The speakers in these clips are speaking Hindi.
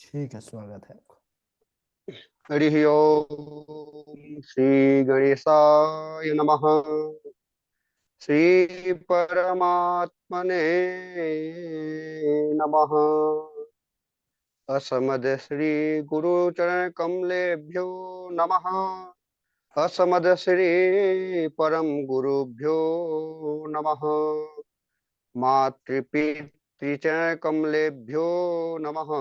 ठीक है, स्वागत है आपको। हरि ओम श्री गणेशाय नमः। श्री परमात्मने नमः। असमद श्री गुरुचरण कमलेभ्यो नमः। असमद श्री परम गुरुभ्यो नमः। मातृपितृचरण कमलेभ्यो नमः।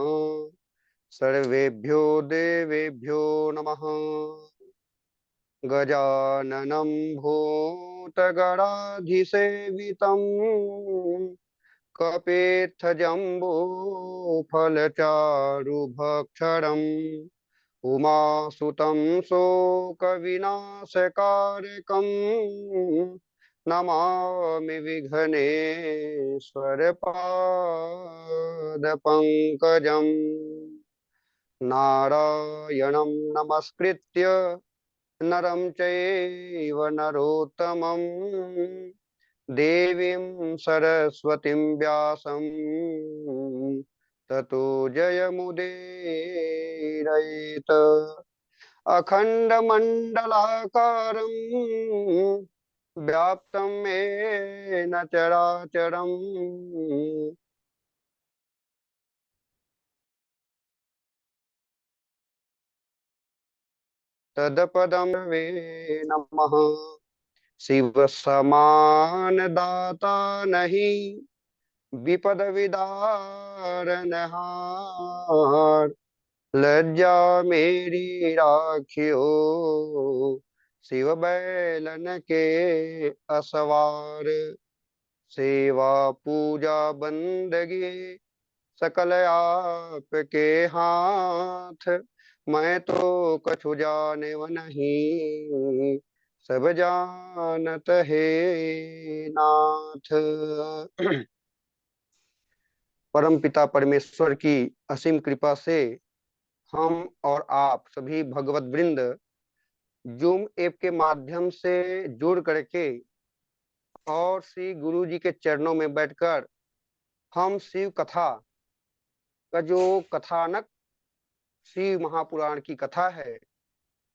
सर्वेभ्यो देवेभ्यो नमः। गजाननं भूतगणाधिसेवितं कपित्थजम्बूफलचारुभक्षणम् उमासुतं शोकविनाशकारकं नमामि विघ्नेश्वरपादपङ्कजम्। नारायणं नमस्कृत्य नरं चैव नरोत्तमं देवीं सरस्वतीं व्यासं ततो जयमुदीरयेत्। अखण्डमण्डलाकारं व्याप्तं येन चराचरम् तदपदं वे नमः। शिव समान दाता नहीं, विपद विदारनहार। लज्जा मेरी राखियो, शिव बैलन के असवार। सेवा पूजा बंदगी सकल आपके हाथ। मैं तो कछु जाने व नहीं, सब जानत है नाथ। परम पिता परमेश्वर की असीम कृपा से हम और आप सभी भगवत वृंद जूम ऐप के माध्यम से जुड़ करके और श्री गुरु जी के चरणों में बैठकर हम शिव कथा का जो कथानक शिव महापुराण की कथा है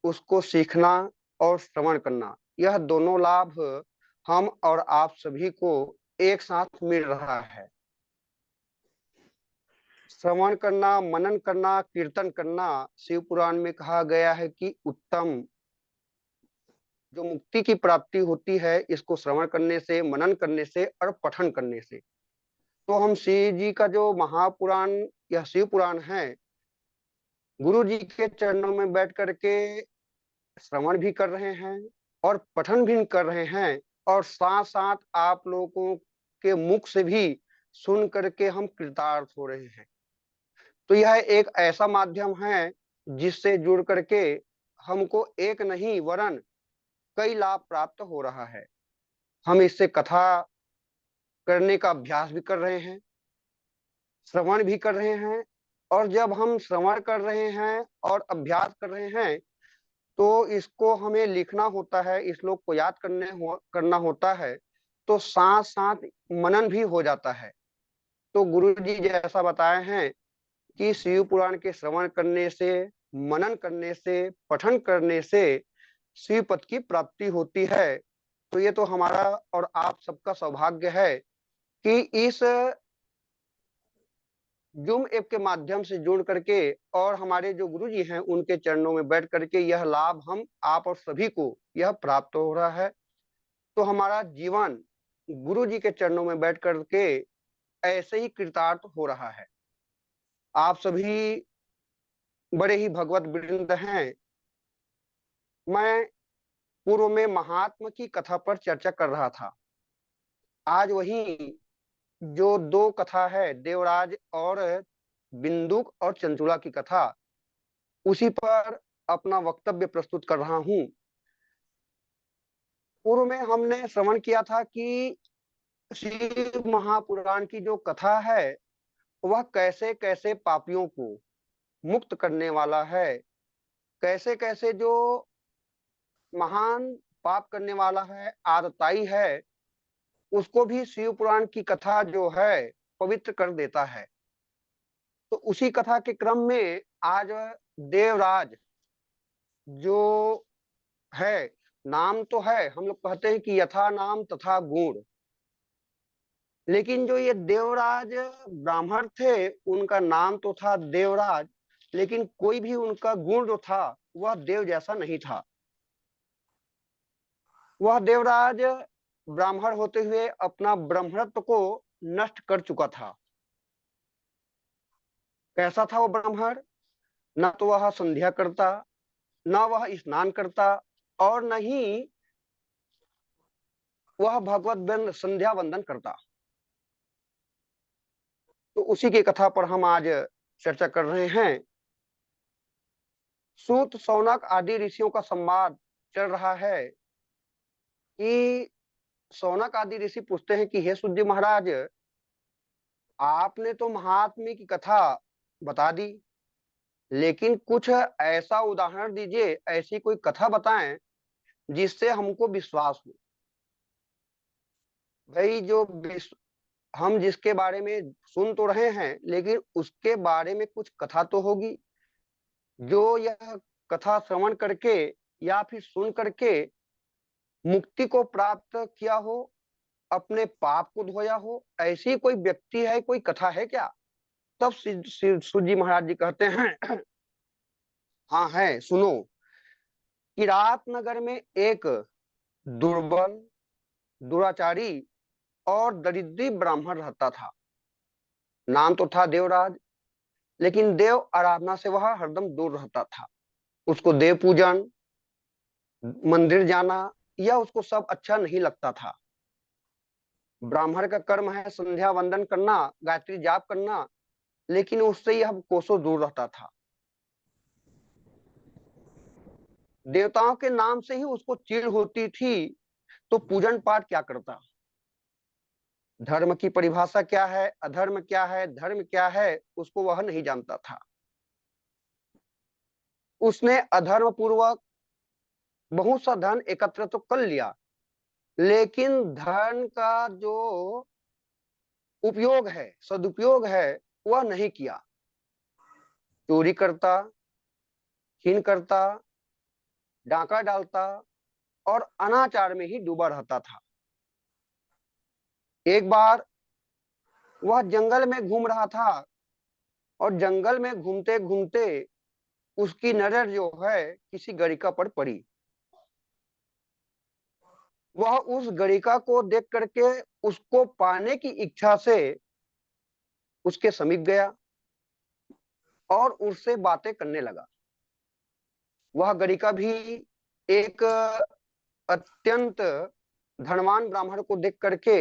उसको सीखना और श्रवण करना, यह दोनों लाभ हम और आप सभी को एक साथ मिल रहा है। श्रवण करना, मनन करना, कीर्तन करना शिव पुराण में कहा गया है कि उत्तम जो मुक्ति की प्राप्ति होती है इसको श्रवण करने से, मनन करने से और पठन करने से। तो हम शिव जी का जो महापुराण यह शिव पुराण है, गुरु जी के चरणों में बैठ करके श्रवण भी कर रहे हैं और पठन भी कर रहे हैं, और साथ साथ आप लोगों के मुख से भी सुन करके हम कृतार्थ हो रहे हैं। तो यह एक ऐसा माध्यम है जिससे जुड़ करके हमको एक नहीं वरन कई लाभ प्राप्त हो रहा है। हम इससे कथा करने का अभ्यास भी कर रहे हैं, श्रवण भी कर रहे हैं। और जब हम श्रवण कर रहे हैं और अभ्यास कर रहे हैं तो इसको हमें लिखना होता है, इस श्लोक को याद करना होता है, तो साथ साथ मनन भी हो जाता है। तो गुरु जी जैसा बताए हैं कि शिव पुराण के श्रवण करने से, मनन करने से, पठन करने से शिव पद की प्राप्ति होती है। तो ये तो हमारा और आप सबका सौभाग्य है कि इस जूम ऐप के माध्यम से जुड़ करके और हमारे जो गुरु जी हैं उनके चरणों में बैठ करके यह लाभ हम आप और सभी को यह प्राप्त हो रहा है। तो हमारा जीवन गुरु जी के चरणों में बैठ करके ऐसे ही कृतार्थ हो रहा है। आप सभी बड़े ही भगवत वृंद हैं। मैं पूर्व में महात्मा की कथा पर चर्चा कर रहा था। आज वही जो दो कथा है, देवराज और बिंदुक और चंचुला की कथा, उसी पर अपना वक्तव्य प्रस्तुत कर रहा हूं। पूर्व में हमने श्रवण किया था कि शिव महापुराण की जो कथा है वह कैसे कैसे पापियों को मुक्त करने वाला है, कैसे कैसे जो महान पाप करने वाला है, आतताई है, उसको भी शिव पुराण की कथा जो है पवित्र कर देता है। तो उसी कथा के क्रम में आज देवराज जो है, नाम तो है, हम लोग कहते हैं कि यथा नाम तथा गुण, लेकिन जो ये देवराज ब्राह्मण थे उनका नाम तो था देवराज, लेकिन कोई भी उनका गुण जो था वह देव जैसा नहीं था। वह देवराज ब्राह्मण होते हुए अपना ब्राह्मणत्व को नष्ट कर चुका था। कैसा था वो ब्राह्मण? न तो वह संध्या करता, न वह स्नान करता, और न ही वह भगवत संध्या वंदन करता। तो उसी की कथा पर हम आज चर्चा कर रहे हैं। सूत, शौनक आदि ऋषियों का संवाद चल रहा है कि शौनक आदि ऋषि पूछते हैं कि हे सूत जी महाराज, आपने तो महात्म्य की कथा बता दी, लेकिन कुछ ऐसा उदाहरण दीजिए, ऐसी कोई कथा बताएं जिससे हमको विश्वास हो। भाई हम जिसके बारे में सुन तो रहे हैं, लेकिन उसके बारे में कुछ कथा तो होगी, जो यह कथा श्रवण करके या फिर सुन करके मुक्ति को प्राप्त किया हो, अपने पाप को धोया हो। ऐसी कोई व्यक्ति है, कोई कथा है क्या? तब सूत जी महाराज जी कहते हैं हाँ है, सुनो। कि रात नगर में एक दुर्बल, दुराचारी और दरिद्री ब्राह्मण रहता था। नाम तो था देवराज, लेकिन देव आराधना से वह हरदम दूर रहता था। उसको देव पूजन, मंदिर जाना, यह उसको सब अच्छा नहीं लगता था। ब्राह्मण का कर्म है संध्या वंदन करना, गायत्री जाप करना, लेकिन उससे यह कोसों दूर रहता था। देवताओं के नाम से ही उसको चिढ़ होती थी, तो पूजन पाठ क्या करता? धर्म की परिभाषा क्या है, अधर्म क्या है, धर्म क्या है, उसको वह नहीं जानता था। उसने अधर्म पूर्वक बहुत सा धन एकत्र तो कर लिया, लेकिन धन का जो उपयोग है, सदुपयोग है, वह नहीं किया। चोरी करता, छीन करता, डाका डालता और अनाचार में ही डूबा रहता था। एक बार वह जंगल में घूम रहा था, और जंगल में घूमते घूमते उसकी नजर जो है किसी गड़िका पर पड़ी। वह उस गड़िका को देख करके उसको पाने की इच्छा से उसके समीप गया और उससे बातें करने लगा। वह गड़िका भी एक अत्यंत धनवान ब्राह्मण को देख करके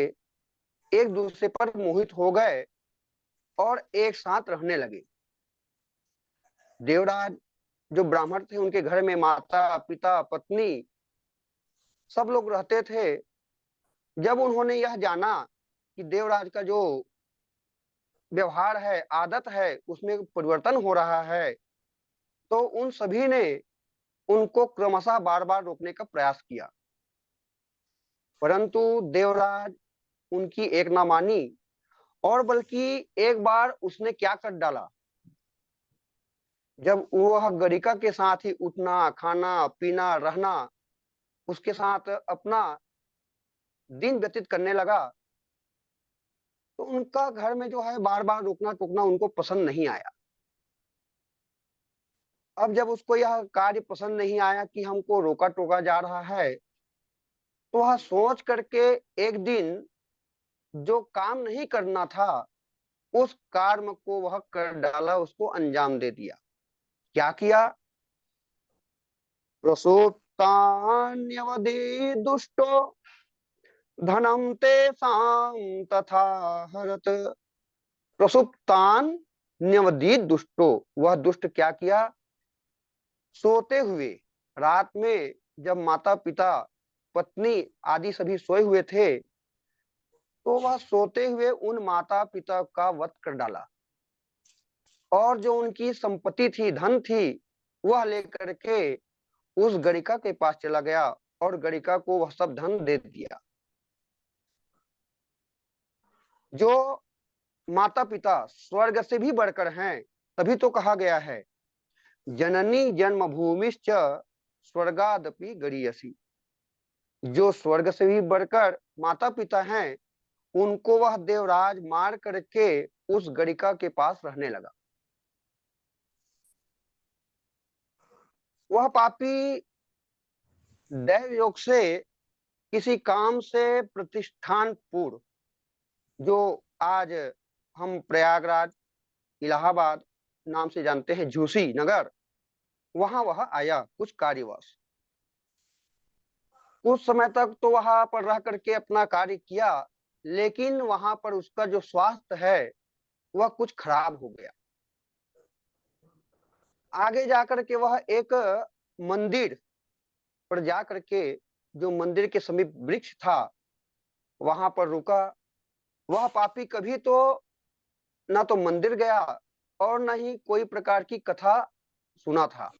एक दूसरे पर मोहित हो गए और एक साथ रहने लगे। देवराज जो ब्राह्मण थे, उनके घर में माता, पिता, पत्नी सब लोग रहते थे। जब उन्होंने यह जाना कि देवराज का जो व्यवहार है, आदत है, उसमें परिवर्तन हो रहा है, तो उन सभी ने उनको क्रमशः बार बार रोकने का प्रयास किया, परंतु देवराज उनकी एक ना मानी। और बल्कि एक बार उसने क्या कर डाला, जब वह गरिका के साथ ही उठना, खाना, पीना, रहना, उसके साथ अपना दिन व्यतीत करने लगा, तो उनका घर में जो है बार बार रोकना टोकना उनको पसंद नहीं आया। अब जब उसको यह कार्य पसंद नहीं आया कि हमको रोका टोका जा रहा है, तो वह सोच करके एक दिन जो काम नहीं करना था, उस कर्म को वह कर डाला, उसको अंजाम दे दिया। क्या किया? प्रसूतान्यवधि दुष्टो धनम तेषां तथा हरत। प्रसुप्तान न्यवधि दुष्टो, वह दुष्ट क्या किया? सोते हुए, रात में जब माता पिता, पत्नी आदि सभी सोए हुए थे, तो वह सोते हुए उन माता पिता का वध कर डाला, और जो उनकी संपत्ति थी, धन थी, वह लेकर के उस गणिका के पास चला गया और गणिका को वह सब धन दे दिया। जो माता पिता स्वर्ग से भी बढ़कर हैं, तभी तो कहा गया है जननी जन्मभूमिश्च स्वर्गादपि गरीयसी। जो स्वर्ग से भी बढ़कर माता पिता हैं, उनको वह देवराज मार करके उस गड़िका के पास रहने लगा। वह पापी दैव योग से किसी काम से प्रतिष्ठानपुर, जो आज हम प्रयागराज इलाहाबाद नाम से जानते हैं, झूसी नगर, वहां वह आया कुछ कार्यवश। कुछ समय तक तो वहां पर रह करके अपना कार्य किया, लेकिन वहां पर उसका जो स्वास्थ्य है वह कुछ खराब हो गया। आगे जाकर के वह एक मंदिर पर जाकर के, जो मंदिर के समीप वृक्ष था, वहां पर रुका। वह पापी कभी तो ना तो मंदिर गया और न ही कोई प्रकार की कथा सुना था,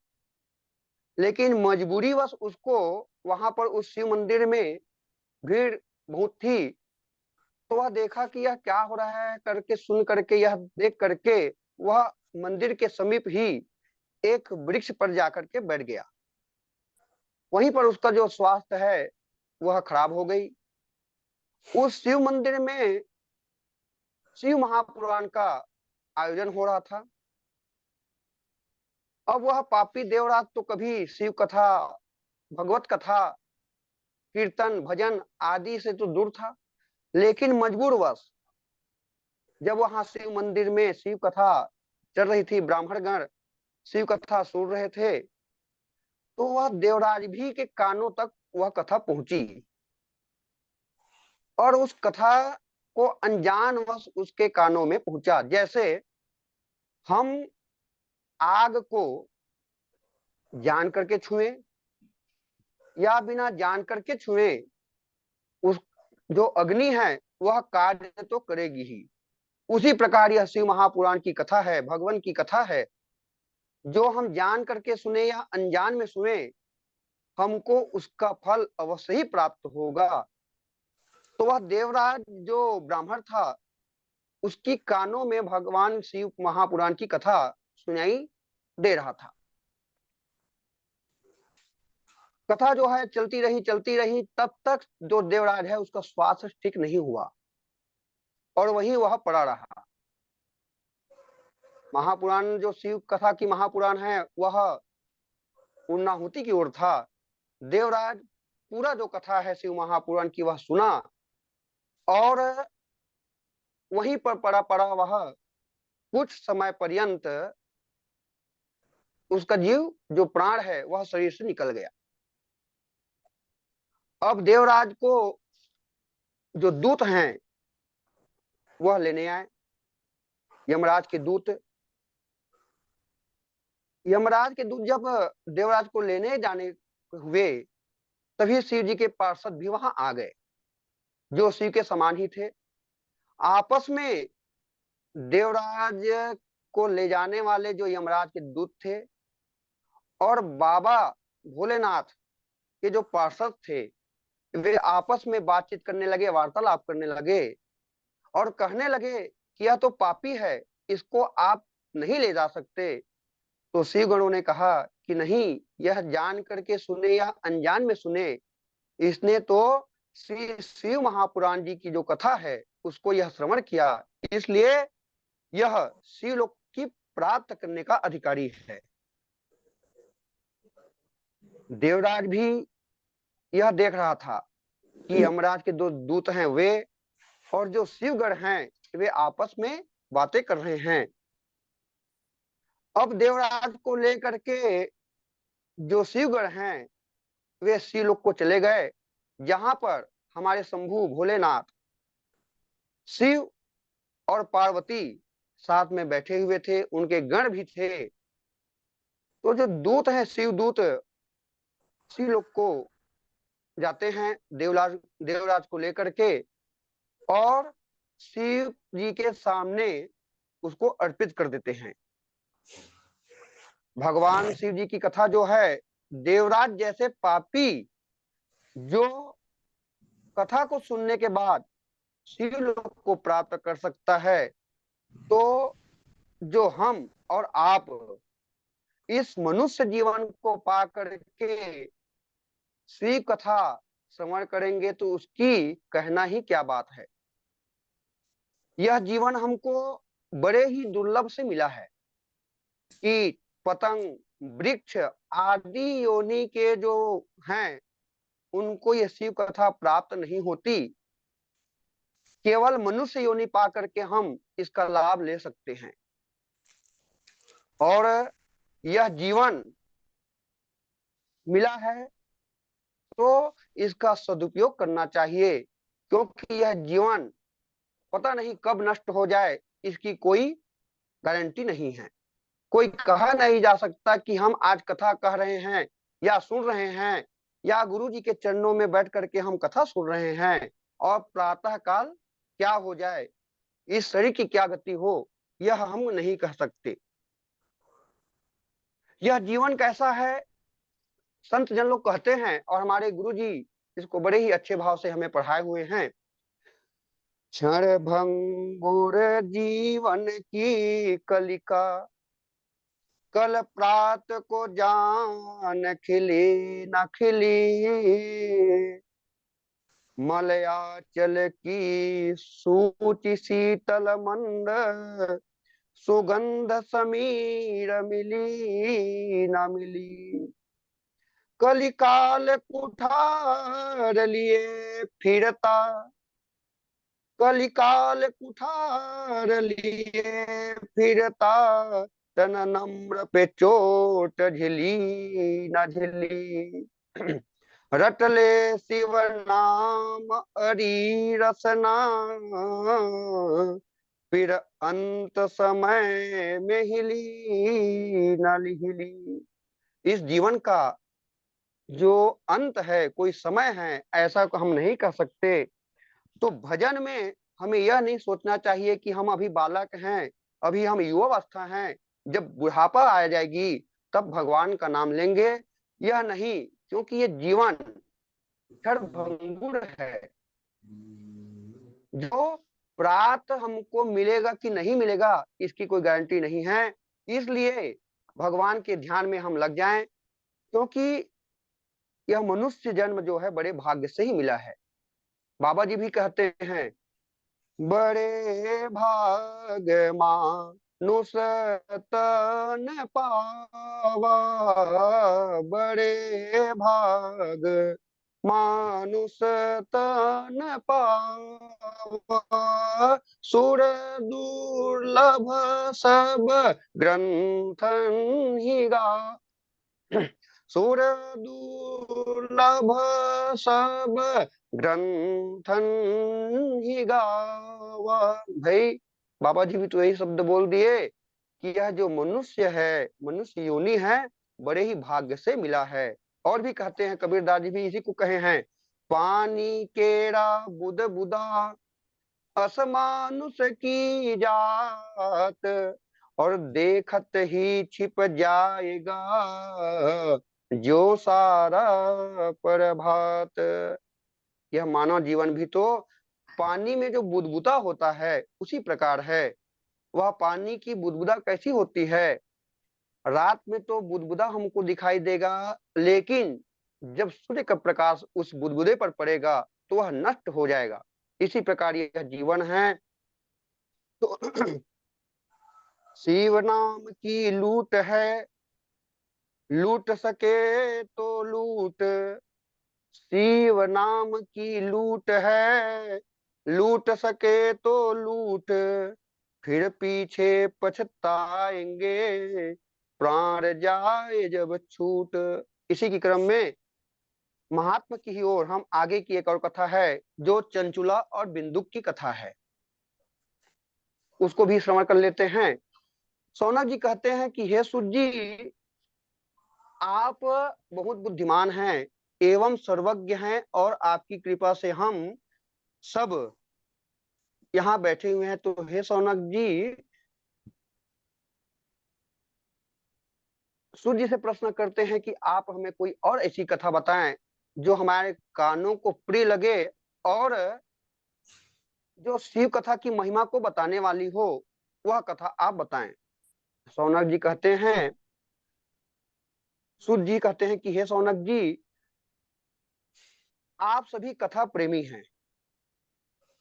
लेकिन मजबूरीवश उसको वहां पर उस शिव मंदिर में भीड़ बहुत थी, तो वह देखा कि यह क्या हो रहा है करके, सुन करके, यह देख करके वह मंदिर के समीप ही एक वृक्ष पर जाकर के बैठ गया। वहीं पर उसका जो स्वास्थ्य है वह खराब हो गई। उस शिव मंदिर में शिव महापुराण का आयोजन हो रहा था। अब वह पापी देवराज तो कभी शिव कथा, भगवत कथा, कीर्तन, भजन आदि से तो दूर था, लेकिन मजबूरवश जब वहां शिव मंदिर में शिव कथा चल रही थी, ब्राह्मणगण शिव कथा सुन रहे थे, तो वह देवराज भी के कानों तक वह कथा पहुंची और उस कथा को अनजानवश उसके कानों में पहुंचा। जैसे हम आग को जान करके छुए या बिना जान करके छुए, उस जो अग्नि है वह कार्य तो करेगी ही। उसी प्रकार यह शिव महापुराण की कथा है, भगवान की कथा है। जो हम जान करके सुने या अनजान में सुने, हमको उसका फल अवश्य ही प्राप्त होगा। तो वह देवराज जो ब्राह्मण था, उसकी कानों में भगवान शिव महापुराण की कथा सुनाई दे रहा था। कथा जो है चलती रही, तब तक जो देवराज है उसका स्वास्थ्य ठीक नहीं हुआ और वहीं वह पड़ा रहा। महापुराण जो शिव कथा की महापुराण है वह पूर्णाहुति की ओर था। देवराज पूरा जो कथा है शिव महापुराण की वह सुना और वहीं पर पड़ा पड़ा वह कुछ समय पर्यंत उसका जीव जो प्राण है वह शरीर से निकल गया। अब देवराज को जो दूत हैं वह लेने आए, यमराज के दूत। यमराज के दूत जब देवराज को लेने जाने हुए, तभी शिव जी के पार्षद भी वहां आ गए, जो शिव के समान ही थे। आपस में देवराज को ले जाने वाले जो यमराज के दूत थे और बाबा भोलेनाथ के जो पार्षद थे, वे आपस में बातचीत करने लगे, वार्तालाप करने लगे और कहने लगे कि यह तो पापी है, इसको आप नहीं ले जा सकते। तो शिव गणों ने कहा कि नहीं, यह जान करके सुने या अनजान में सुने, इसने तो श्री शिव महापुराण जी की जो कथा है उसको यह श्रवण किया, इसलिए यह शिवलोक की प्राप्त करने का अधिकारी है। देवराज भी यह देख रहा था कि यमराज के दो दूत हैं वे और जो शिवगण हैं वे आपस में बातें कर रहे हैं। अब देवराज को लेकर के जो शिवगण हैं वे शिवलोक को चले गए, जहां पर हमारे शंभु भोलेनाथ, शिव और पार्वती साथ में बैठे हुए थे, उनके गण भी थे। तो जो दूत हैं शिवदूत, शिवलोक को जाते हैं देवराज को लेकर के और शिव जी के सामने उसको अर्पित कर देते हैं। भगवान शिव जी की कथा जो है, देवराज जैसे पापी जो कथा को सुनने के बाद शिवलोक को प्राप्त कर सकता है, तो जो हम और आप इस मनुष्य जीवन को पा करके श्री कथा श्रवण करेंगे तो उसकी कहना ही क्या बात है। यह जीवन हमको बड़े ही दुर्लभ से मिला है। कीट पतंग वृक्ष आदि योनि के जो हैं उनको ये शिव कथा प्राप्त नहीं होती। केवल मनुष्य योनि पा करके हम इसका लाभ ले सकते हैं। और यह जीवन मिला है तो इसका सदुपयोग करना चाहिए, क्योंकि यह जीवन पता नहीं कब नष्ट हो जाए, इसकी कोई गारंटी नहीं है। कोई कहा नहीं जा सकता कि हम आज कथा कह रहे हैं या सुन रहे हैं या गुरु जी के चरणों में बैठ करके हम कथा सुन रहे हैं और प्रातः काल क्या हो जाए, इस शरीर की क्या गति हो, यह हम नहीं कह सकते। यह जीवन कैसा है, संत जन लोग कहते हैं और हमारे गुरु जी इसको बड़े ही अच्छे भाव से हमें पढ़ाए हुए हैं। क्षण भंगुर जीवन की कलिका, कल प्रात को जान खिली न खिली, मलयाचल की सूची शीतल मंद, सुगंध समीर मिली न मिली। कलिकाल कुठार लिए फिरता, कलिकाल कुठार लिए फिरता, तन नम्र पे चोट झिली न झिली। रटले शिव नाम अरी रसना, फिर अंत समय में हिली न हिली। इस जीवन का जो अंत है, कोई समय है ऐसा को हम नहीं कह सकते। तो भजन में हमें यह नहीं सोचना चाहिए कि हम अभी बालक हैं, अभी हम युवावस्था हैं, जब बुढ़ापा आ जाएगी तब भगवान का नाम लेंगे, यह नहीं। क्योंकि ये जीवन क्षणभंगुर है। जो प्रात हमको मिलेगा कि नहीं मिलेगा इसकी कोई गारंटी नहीं है। इसलिए भगवान के ध्यान में हम लग जाएं, क्योंकि यह मनुष्य जन्म जो है बड़े भाग्य से ही मिला है। बाबा जी भी कहते हैं, बड़े भाग मानुष तन पावा, बड़े भाग मानुष तन पावा, सुर दुर्लभ सब ग्रंथन ही गा, सुर दुर्लभ सब ग्रंथन ही गावा। भाई बाबा जी भी तो यही शब्द बोल दिए कि यह जो मनुष्य है, मनुष्य योनि है, बड़े ही भाग्य से मिला है। और भी कहते हैं, कबीरदास जी भी इसी को कहे हैं, पानी केरा बुद बुदा असमानुष की जात, और देखत ही छिप जाएगा जो सारा प्रभात। यह मानव जीवन भी तो पानी में जो बुदबुदा होता है उसी प्रकार है। वह पानी की बुदबुदा कैसी होती है, रात में तो बुदबुदा हमको दिखाई देगा, लेकिन जब सूर्य का प्रकाश उस बुदबुदे पर पड़ेगा तो वह नष्ट हो जाएगा। इसी प्रकार यह जीवन है। तो शिव नाम की लूट है, लूट सके तो लूट, शिव नाम की लूट है, लूट सके तो लूट, फिर पीछे पछताएंगे प्राण जाए जब छूट। इसी के क्रम में महात्मा की ओर हम आगे की एक और कथा है जो चंचुला और बिंदुक की कथा है, उसको भी श्रवण कर लेते हैं। सौनक जी कहते हैं कि हे सूत जी, आप बहुत बुद्धिमान हैं एवं सर्वज्ञ हैं, और आपकी कृपा से हम सब यहाँ बैठे हुए हैं। तो हे सौनक जी, सूर्य जी से प्रश्न करते हैं कि आप हमें कोई और ऐसी कथा बताएं जो हमारे कानों को प्रिय लगे और जो शिव कथा की महिमा को बताने वाली हो। वह कथा आप बताएं। शौनक जी कहते हैं, सूत जी कहते हैं कि हे शौनक जी, आप सभी कथा प्रेमी हैं,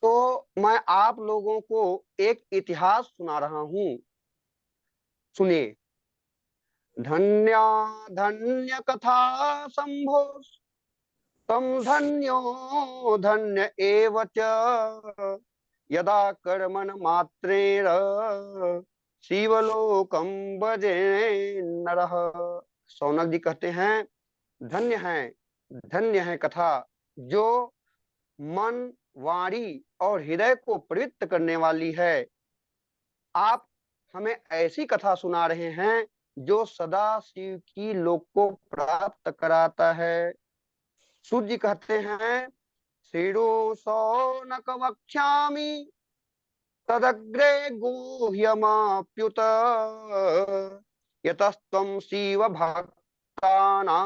तो मैं आप लोगों को एक इतिहास सुना रहा हूं, सुनिए। धन्या धन्य कथा शंभो, तम धन्यो धन्य एव च, यदा कर्मण मात्रेण शिवलोकम भजे नरः। शौनक जी कहते हैं, धन्य है कथा जो मन, वाणी और हृदय को प्रवृत्त करने वाली है। आप हमें ऐसी कथा सुना रहे हैं जो सदा शिव की लोक को प्राप्त कराता है। सूत जी कहते हैं, शिरो सौनक वक्ष्यामि, तदग्रे गुह्यमाप्युत, यतस्त्वं शिव भक्तानां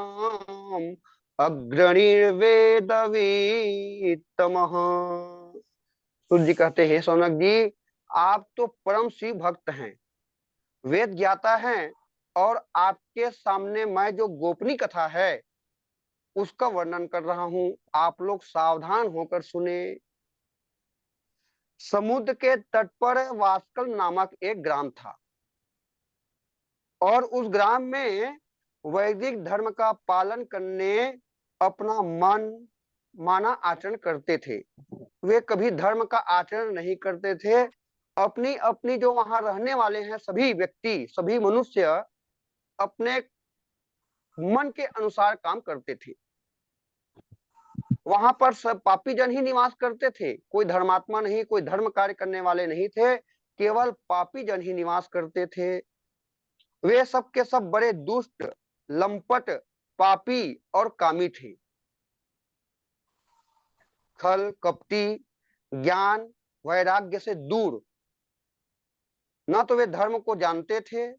अग्रणीर्वेद वेत्तमः। सूर्य जी कहते हैं, सौनक जी, आप तो परम शिव भक्त हैं, वेद ज्ञाता हैं, और आपके सामने मैं जो गोपनीय कथा है उसका वर्णन कर रहा हूं, आप लोग सावधान होकर सुने। समुद्र के तट पर वास्कल नामक एक ग्राम था, और उस ग्राम में वैदिक धर्म का पालन करने अपना मन माना आचरण करते थे। वे कभी धर्म का आचरण नहीं करते थे। अपनी अपनी जो वहां रहने वाले हैं सभी व्यक्ति, सभी मनुष्य अपने मन के अनुसार काम करते थे। वहां पर सब पापी जन ही निवास करते थे, कोई धर्मात्मा नहीं, कोई धर्म कार्य करने वाले नहीं थे, केवल पापी जन ही निवास करते थे। वे सब के सब बड़े दुष्ट, लंपट, पापी और कामी थे। खल, कपटी, ज्ञान, वैराग्य से दूर, न तो वे धर्म को जानते थे।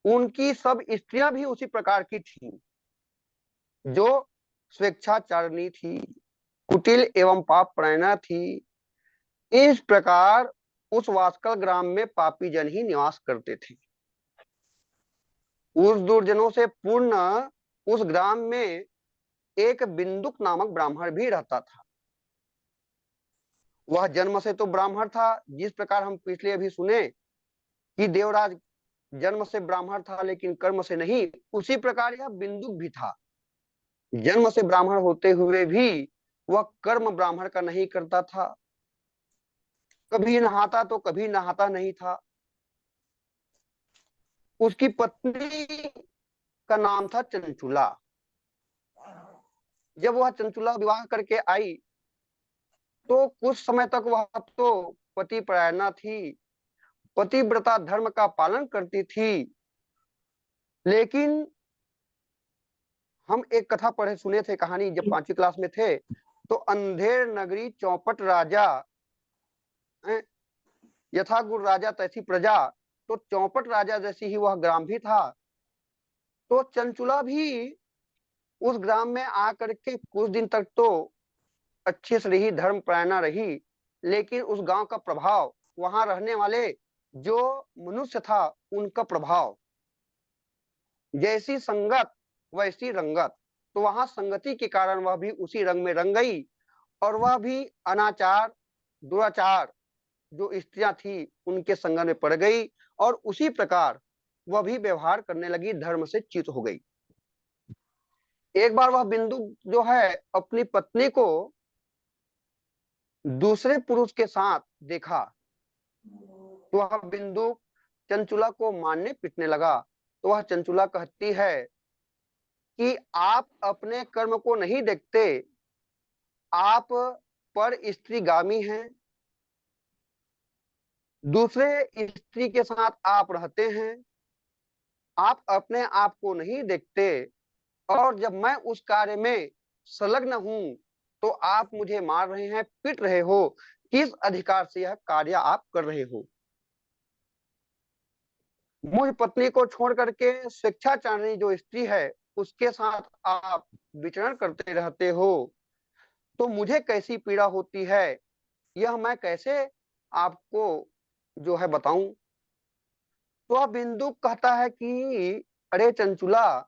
उनकी सब स्त्रियां भी उसी प्रकार की थी, जो स्वेच्छाचारिणी थी, कुटिल एवं पाप परायणा थी। इस प्रकार उस वास्कल ग्राम में पापी जन ही निवास करते थे। उस दुर्जनों से पूर्ण उस ग्राम में एक बिंदुक नामक ब्राह्मण भी रहता था। वह जन्म से तो ब्राह्मण था, जिस प्रकार हम पिछले अभी सुने कि देवराज जन्म से ब्राह्मण था लेकिन कर्म से नहीं, उसी प्रकार यह बिंदुक भी था। जन्म से ब्राह्मण होते हुए भी वह कर्म ब्राह्मण का नहीं करता था, कभी नहाता तो कभी नहाता नहीं था। उसकी पत्नी का नाम था चंचुला। जब वह चंचुला विवाह करके आई तो कुछ समय तक वह तो पति परायणा थी, पतिव्रता धर्म का पालन करती थी। लेकिन हम एक कथा पढ़े सुने थे, कहानी जब 5वीं क्लास में थे, तो अंधेर नगरी चौपट राजा, यथा गुरु राजा तैसी प्रजा, तो चौपट राजा जैसी ही वह ग्राम भी था। तो चंचुला भी उस ग्राम में आकर के कुछ दिन तक तो अच्छे से रही, धर्म परायणा रही, लेकिन उस गांव का प्रभाव, वहां रहने वाले जो मनुष्य था उनका प्रभाव, जैसी संगत वैसी रंगत, तो वहां संगति के कारण वह भी उसी रंग में रंग गई, और वह भी अनाचार, दुराचार जो स्त्रियां थी उनके संग में पड़ गई, और उसी प्रकार वह भी व्यवहार करने लगी, धर्म से च्युत हो गई। एक बार वह बिंदु जो है अपनी पत्नी को दूसरे पुरुष के साथ देखा, तो वह बिंदु चंचुला को मारने पीटने लगा। तो वह चंचुला कहती है कि आप अपने कर्म को नहीं देखते, आप पर स्त्रीगामी हैं, दूसरे स्त्री के साथ आप रहते हैं, आप अपने आप को नहीं देखते, और जब मैं उस कार्य में संलग्न हूं तो आप मुझे मार रहे हैं, पीट रहे हो। किस अधिकार से यह कार्य आप कर रहे हो? मुझ पत्नी को छोड़ करके स्वेच्छाचारिणी जो स्त्री है उसके साथ आप विचरण करते रहते हो, तो मुझे कैसी पीड़ा होती है, यह मैं कैसे आपको जो है बताऊं, तो वह बिंदु कहता है कि अरे चंचुला,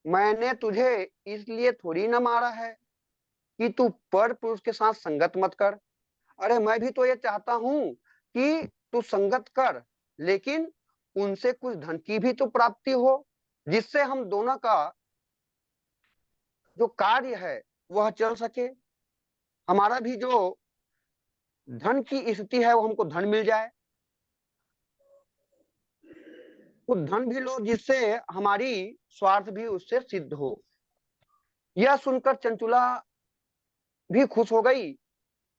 मैंने तुझे इसलिए थोड़ी ना मारा है कि तू पर पुरुष के साथ संगत मत कर। अरे मैं भी तो ये चाहता हूं कि तू संगत कर, लेकिन उनसे कुछ धन की भी तो प्राप्ति हो, जिससे हम दोनों का जो कार्य है वह चल सके। हमारा भी जो धन की स्थिति है वो हमको धन मिल जाए, कुछ धन भी लो जिससे हमारी स्वार्थ भी उससे सिद्ध हो। यह सुनकर चंचुला भी खुश हो गई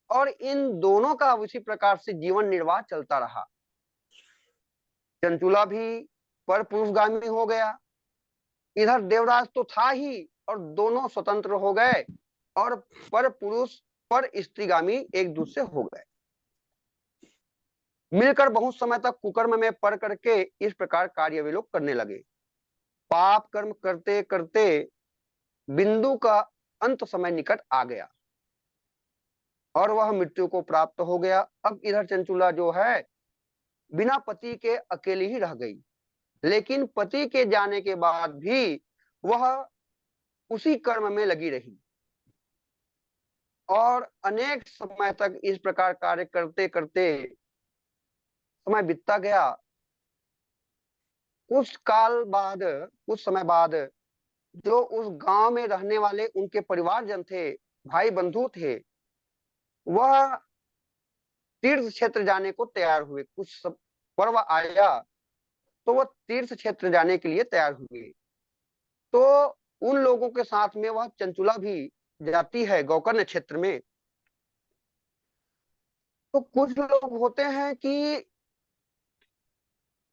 और इन दोनों का उसी प्रकार से जीवन निर्वाह चलता रहा। चंचुला भी पर पुरुषगामी हो गया, इधर देवराज तो था ही, और दोनों स्वतंत्र हो गए और पर पुरुष पर स्त्रीगामी एक दूसरे हो गए। मिलकर बहुत समय तक कुकर्म में पड़ करके इस प्रकार कार्य वे लोग करने लगे। पाप कर्म करते करते बिंदु का अंत समय निकट आ गया और वह मृत्यु को प्राप्त हो गया। अब इधर चंचुला जो है बिना पति के अकेली ही रह गई, लेकिन पति के जाने के बाद भी वह उसी कर्म में लगी रही और अनेक समय तक इस प्रकार कार्य करते करते समय बीतता गया। कुछ काल बाद, कुछ समय बाद, जो उस गांव में रहने वाले उनके परिवारजन थे, भाई बंधु थे, वह तीर्थ क्षेत्र जाने को तैयार हुए। कुछ पर्व आया तो वह तीर्थ क्षेत्र जाने के लिए तैयार हुए। तो उन लोगों के साथ में वह चंचुला भी जाती है गोकर्ण क्षेत्र में। तो कुछ लोग होते हैं कि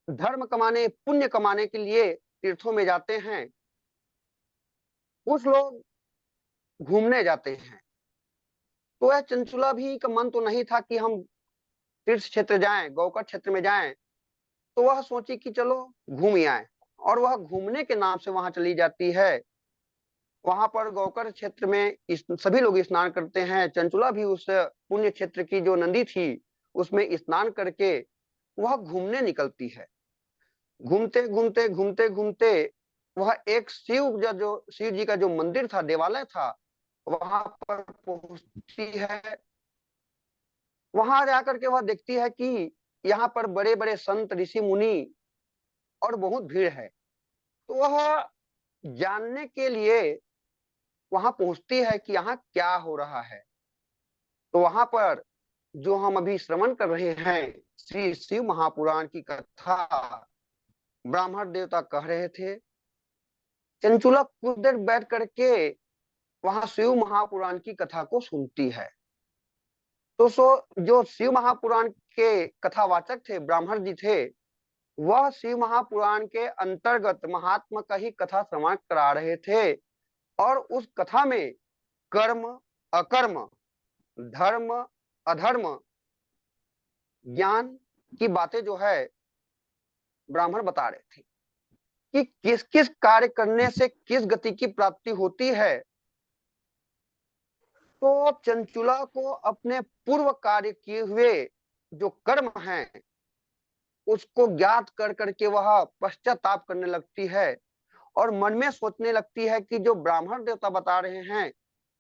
धर्म कमाने, पुण्य कमाने के लिए तीर्थों में जाते हैं, कुछ लोग घूमने जाते हैं। तो यह चंचुला भी का मन तो नहीं था कि हम तीर्थ क्षेत्र जाएं, गोकर्ण क्षेत्र में जाएं। तो वह सोची कि चलो घूम ही आए, और वह घूमने के नाम से वहां चली जाती है। वहां पर गोकर्ण क्षेत्र में सभी लोग स्नान करते हैं। चंचुला भी उस पुण्य क्षेत्र की जो नदी थी उसमें स्नान करके वह घूमने निकलती है। घूमते घूमते घूमते घूमते वह एक शिव जी का जो मंदिर था, देवालय था, वहां पर पहुंचती है। वहां जाकर के वह देखती है कि यहाँ पर बड़े बड़े संत ऋषि मुनि और बहुत भीड़ है। तो वह जानने के लिए वहां पहुंचती है कि यहाँ क्या हो रहा है। तो वहां पर जो हम अभी श्रवण कर रहे हैं, श्री शिव महापुराण की कथा ब्राह्मण देवता कह रहे थे। चंचुला कुछ देर बैठ करके वहां शिव महापुराण की कथा को सुनती है। तो जो शिव महापुराण के कथावाचक थे, ब्राह्मण जी थे, वह शिव महापुराण के अंतर्गत महात्मा का ही कथा श्रवण करा रहे थे। और उस कथा में कर्म, अकर्म, धर्म, अधर्म, ज्ञान की बातें जो है ब्राह्मण बता रहे थे कि किस किस कार्य करने से किस गति की प्राप्ति होती है। तो चंचुला को अपने पूर्व कार्य किए हुए जो कर्म हैं उसको ज्ञात कर करके वह पश्चाताप करने लगती है और मन में सोचने लगती है कि जो ब्राह्मण देवता बता रहे हैं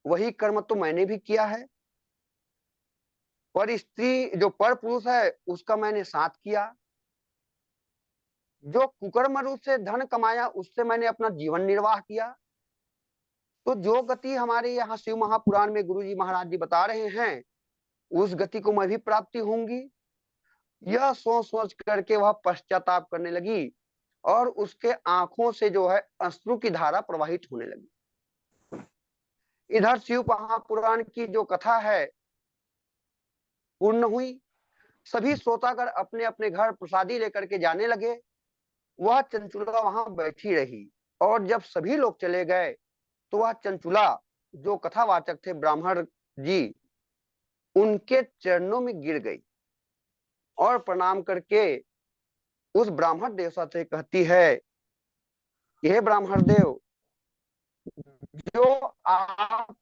वही कर्म तो मैंने भी किया है। पर स्त्री जो पर पुरुष है उसका मैंने साथ किया, जो कुकर्म रूप से धन कमाया उससे मैंने अपना जीवन निर्वाह किया। तो जो गति हमारे यहाँ शिव महापुराण में गुरु जी महाराज जी बता रहे हैं उस गति को मैं भी प्राप्ति होंगी। यह सोच सोच करके वह पश्चाताप करने लगी और उसके आंखों से जो है अश्रु की धारा प्रवाहित होने लगी। इधर शिव महापुराण की जो कथा है पूर्ण हुई। सभी श्रोतागण अपने अपने घर प्रसादी लेकर के जाने लगे। वह चंचुला वहां बैठी रही और जब सभी लोग चले गए तो वह चंचुला, जो कथावाचक थे ब्राह्मण जी, उनके चरणों में गिर गई और प्रणाम करके उस ब्राह्मण देवता से कहती है, हे ब्राह्मण देव, जो आप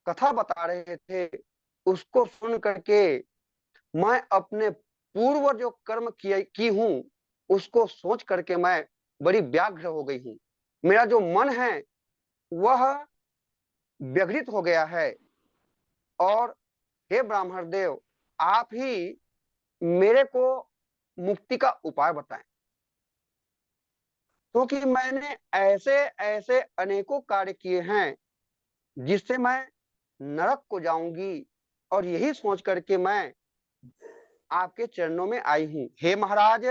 कथा बता रहे थे उसको सुन करके मैं अपने पूर्व जो कर्म की हूं उसको सोच करके मैं बड़ी व्याघ्र हो गई हूं। मेरा जो मन है वह व्यग्रित हो गया है। और हे ब्राह्मण देव, आप ही मेरे को मुक्ति का उपाय बताएं, क्योंकि मैंने ऐसे ऐसे अनेकों कार्य किए हैं जिससे मैं नरक को जाऊंगी, और यही सोच करके मैं आपके चरणों में आई हूं। हे महाराज,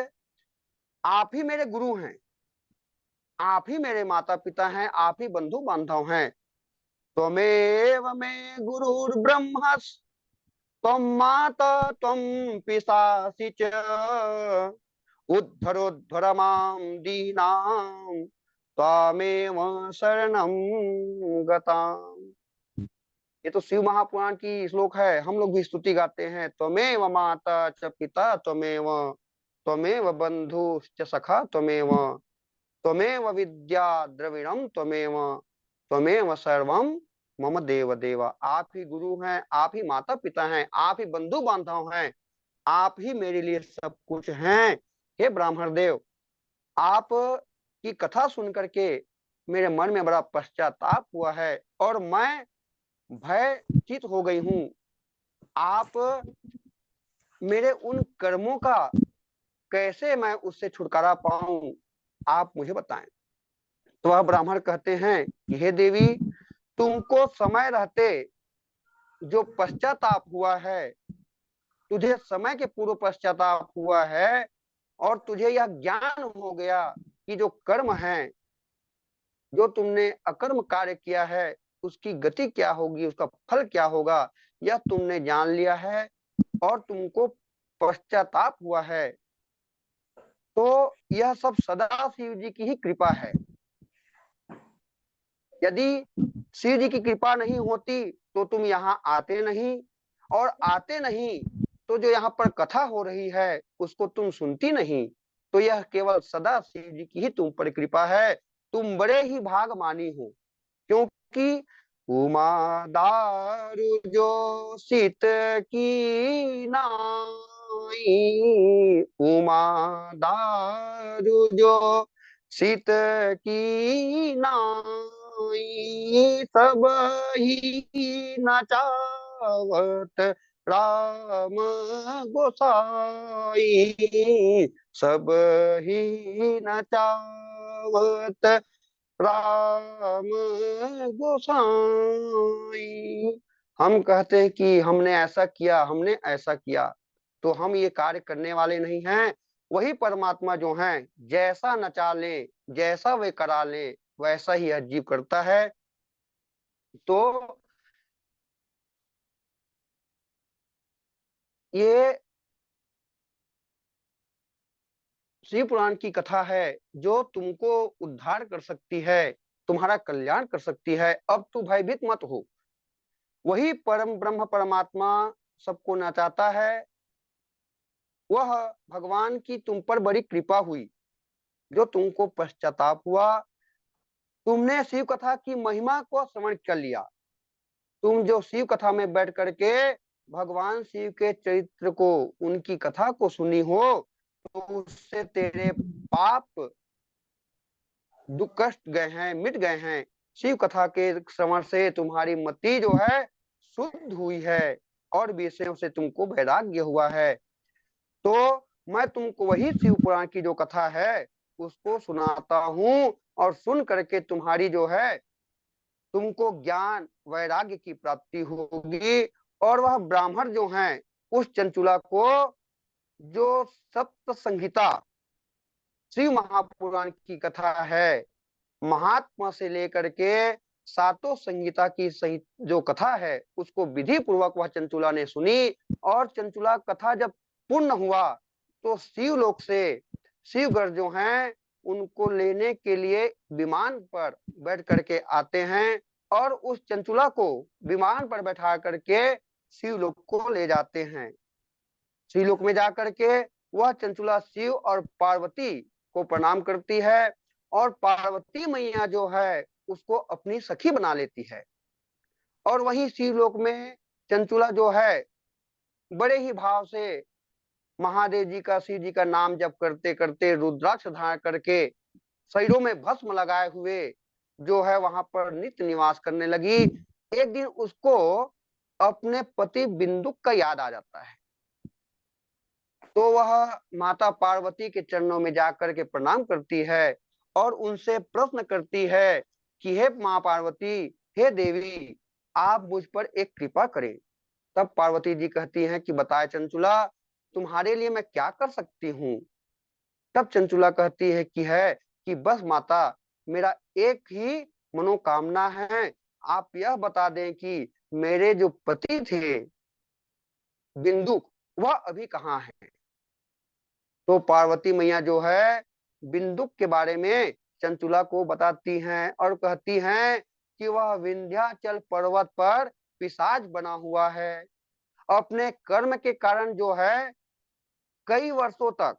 आप ही मेरे गुरु हैं, आप ही मेरे माता पिता हैं, आप ही बंधु बांधव हैं। त्वमेव मे गुरुर्ब्रह्मा, त्वं माता त्वं पितासि च, उद्धरोद्धर मां दीनां, त्वामेव शरणं गताम्। ये तो शिव महापुराण की श्लोक है, हम लोग भी स्तुति गाते हैं। त्वमेव माता च पिता त्वमेव, त्वमेव बंधुश्च सखा त्वमेव, त्वमेव विद्या द्रविणम त्वमेव, त्वमेव सर्वम मम देव देव। आप ही गुरु हैं, आप ही माता पिता हैं, आप ही बंधु बांधव हैं, आप ही मेरे लिए सब कुछ हैं। हे ब्राह्मण देव, आप की कथा सुन करके मेरे मन में बड़ा पश्चाताप हुआ है और मैं भयचीत हो गई हूँ। आप मेरे उन कर्मों का कैसे मैं उससे छुटकारा पाऊं, आप मुझे बताएं। तो वह ब्राह्मण कहते हैं कि हे देवी, तुमको समय रहते जो पश्चाताप हुआ है, तुझे समय के पूर्व पश्चाताप हुआ है, और तुझे यह ज्ञान हो गया कि जो कर्म है, जो तुमने अकर्म कार्य किया है, उसकी गति क्या होगी, उसका फल क्या होगा, यह तुमने जान लिया है और तुमको पश्चाताप हुआ है। तो यह सब सदा शिव जी की ही कृपा है। यदि शिव जी की कृपा नहीं होती तो तुम यहाँ आते नहीं, और आते नहीं तो जो यहाँ पर कथा हो रही है उसको तुम सुनती नहीं। तो यह केवल सदा शिव जी की ही तुम पर कृपा है। तुम बड़े ही भाग मानी हो, क्योंकि उमा दारू जो शीत की नाई, उमा दारू जो शीत की नाई, सब ही नचावत राम गोसाई, सब ही नचावत राम गोसाई। हम कहते हैं कि हमने ऐसा किया, हमने ऐसा किया, तो हम ये कार्य करने वाले नहीं हैं। वही परमात्मा जो हैं, जैसा नचा ले, जैसा वे करा ले, वैसा ही अजीब करता है। तो ये शिव पुराण की कथा है जो तुमको उद्धार कर सकती है, तुम्हारा कल्याण कर सकती है। अब तू भयभीत मत हो। वही परम ब्रह्म परमात्मा सबको नचाता है। वह भगवान की तुम पर बड़ी कृपा हुई, जो तुमको पश्चाताप हुआ, तुमने शिव कथा की महिमा को श्रवण कर लिया। तुम जो शिव कथा में बैठ करके भगवान शिव के चरित्र को, उनकी कथा को सुनी हो, तो उससे तेरे पाप दुख कष्ट गए हैं, मिट गए हैं। शिव कथा के श्रवण से तुम्हारी मति जो है शुद्ध हुई है, और विषयों से तुमको वैराग्य हुआ है। तो मैं तुमको वही शिव पुराण की जो कथा है उसको सुनाता हूँ, और सुन करके तुम्हारी जो है, तुमको ज्ञान वैराग्य की प्राप्ति होगी। और वह ब्राह्मण जो हैं, उस चंचुला को, जो सप्त संहिता शिव महापुराण की कथा है, महात्मा से लेकर के सातों संहिता की सही जो कथा है, उसको विधि पूर्वक वह चंचुला ने सुनी। और चंचुला कथा जब पूर्ण हुआ तो शिवलोक से शिवगढ़ जो हैं उनको लेने के लिए विमान पर बैठ करके आते हैं, और उस चंचुला को विमान पर बैठा करके शिवलोक को ले जाते हैं। शिवलोक में जा करके वह चंचुला शिव और पार्वती को प्रणाम करती है, और पार्वती मैया जो है उसको अपनी सखी बना लेती है। और वहीं शिवलोक में चंचुला जो है बड़े ही भाव से महादेव जी का, शिव जी का नाम जप करते करते, रुद्राक्ष धारण करके, शरीरों में भस्म लगाए हुए जो है वहां पर नित्य निवास करने लगी। एक दिन उसको अपने पति बिंदुक का याद आ जाता है, तो वह माता पार्वती के चरणों में जाकर के प्रणाम करती है और उनसे प्रश्न करती है कि हे माँ पार्वती, हे देवी, आप मुझ पर एक कृपा करें। तब पार्वती जी कहती हैं कि बताए चंचुला, तुम्हारे लिए मैं क्या कर सकती हूँ। तब चंचुला कहती है कि बस माता, मेरा एक ही मनोकामना है, आप यह बता दें कि मेरे जो पति थे बिंदुक, वह अभी कहाँ है। तो पार्वती मैया जो है बिंदुक के बारे में चंचुला को बताती हैं और कहती हैं कि वह विंध्याचल पर्वत पर पिशाच बना हुआ है। अपने कर्म के कारण जो है कई वर्षों तक,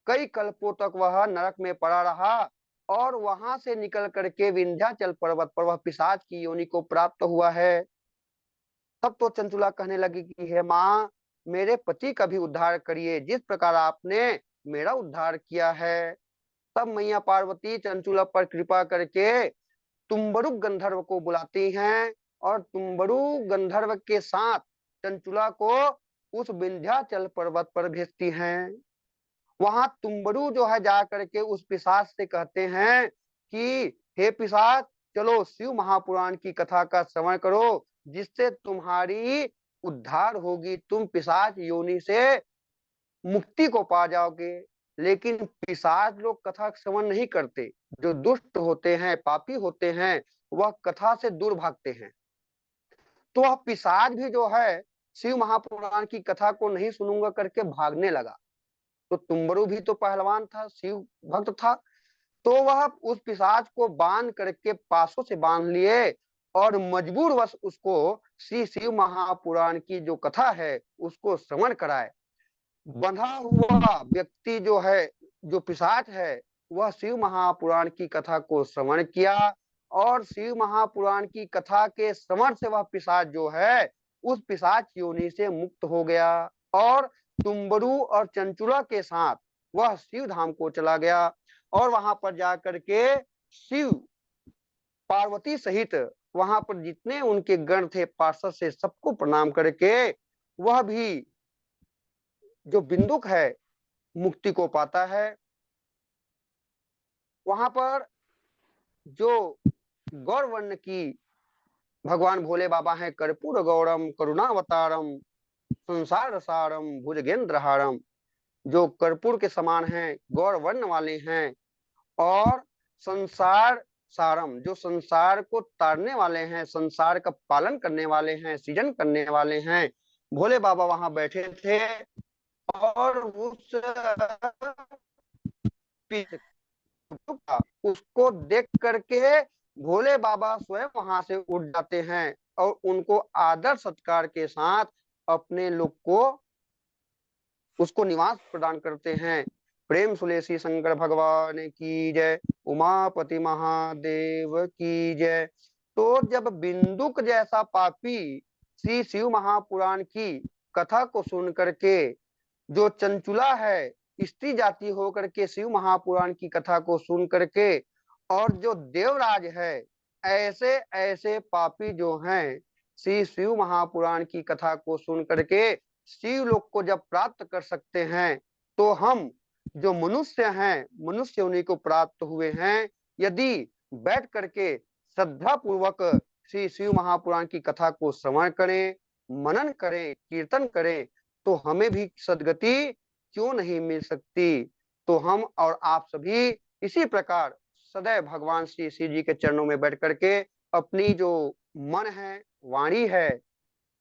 कई कल्पों तक वह नरक में पड़ा रहा और वहां से निकल करके विंध्याचल पर्वत पर वह पिशाच की योनि को प्राप्त हुआ है। तब तो चंचुला कहने लगी कि हे माँ, मेरे पति का भी उद्धार करिए जिस प्रकार आपने मेरा उद्धार किया है। तब मैया पार्वती चंचुला पर कृपा करके तुम्बरु गंधर्व को बुलाती हैं और तुम्बरु गंधर्व के साथ चंचुला को उस विंध्याचल पर्वत पर भेजती हैं। वहां तुम्बरु जो है जा करके उस पिशाच से कहते हैं कि हे पिशाच, चलो शिव महापुराण की कथा का श्रवण करो, जिससे तुम्हारी उद्धार होगी, तुम पिशाच योनि से मुक्ति को पा जाओगे। लेकिन पिशाच लोग कथा श्रवण नहीं करते, जो दुष्ट होते हैं, पापी होते हैं, वह कथा से दूर भागते हैं। तो वह पिशाच भी जो है शिव महापुराण की कथा को नहीं सुनूंगा करके भागने लगा। तो तुम्बरु भी तो पहलवान था, शिव भक्त था, तो वह उस पिशाच को बांध करके पासों से बांध लिए और मजबूर वश उसको श्री शिव महापुराण की जो कथा है उसको श्रवण कराए। बंधा हुआ व्यक्ति जो है, जो पिशाच है, वह शिव महापुराण की कथा को श्रवण किया और शिव महापुराण की कथा के श्रवण से वह पिशाच जो है उस पिशाच योनि से मुक्त हो गया और तुम्बरु और चंचुला के साथ वह शिव धाम को चला गया और वहां पर जाकर के शिव पार्वती सहित वहां पर जितने उनके गण थे पार्षद से सबको प्रणाम करके वह भी जो बिंदुक है मुक्ति को पाता है। वहां पर जो गौर वर्ण की भगवान भोले बाबा हैं, कर्पूर गौरम करुणावतारम संसार सारम भुजगेंद्र हारम, जो कर्पूर के समान हैं, गौर वर्ण वाले हैं और संसार सारम, जो संसार को तारने वाले हैं, संसार का पालन करने वाले हैं, सृजन करने वाले हैं, भोले बाबा वहां बैठे थे और उस उसको देख करके भोले बाबा स्वयं वहां से उठ जाते हैं और उनको आदर सत्कार के साथ अपने लोग को उसको निवास प्रदान करते हैं। प्रेम सुलेसी शंकर भगवान की जय, उमापति महादेव की जय। तो जब बिंदुक जैसा पापी श्री शिव महापुराण की कथा को सुन करके, जो चंचुला है स्त्री जाति होकर के शिव महापुराण की कथा को सुन करके, और जो देवराज है, ऐसे ऐसे पापी जो हैं श्री शिव महापुराण की कथा को सुन करके शिव लोक को जब प्राप्त कर सकते हैं, तो हम जो मनुष्य हैं, मनुष्य उन्हीं को प्राप्त हुए हैं। यदि बैठ करके श्रद्धा पूर्वक श्री शिव महापुराण की कथा को श्रवण करें, मनन करें, कीर्तन करें, तो हमें भी सदगति क्यों नहीं मिल सकती। तो हम और आप सभी इसी प्रकार सदैव भगवान श्री शिव जी के चरणों में बैठ करके अपनी जो मन है, वाणी है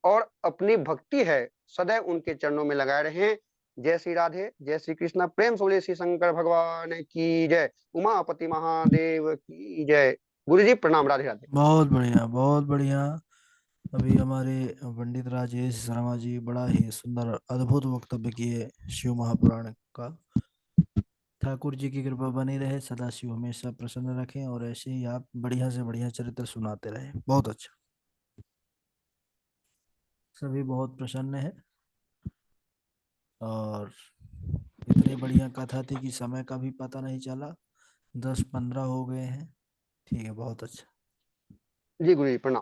और अपनी भक्ति है, सदैव उनके चरणों में लगाए रहें। जय श्री राधे, जय श्री कृष्ण। प्रेम से बोले श्री शंकर भगवान की जय, उमापति महादेव की जय। गुरु जी प्रणाम, राधे राधे। बहुत बढ़िया, बहुत बढ़िया। अभी हमारे पंडित राजेश शर्मा जी बड़ा ही सुंदर अद्भुत वक्तव्य किए शिव महापुराण का। ठाकुर जी की कृपा बनी रहे, सदा शिव हमेशा प्रसन्न रखें और ऐसे ही आप बढ़िया से बढ़िया चरित्र सुनाते रहे। बहुत अच्छा, सभी बहुत प्रसन्न है। और इतनी बढ़िया कथा थी कि समय का भी पता नहीं चला। 10-15 हो गए हैं। ठीक है, बहुत अच्छा। जी गुरु जी प्रणाम।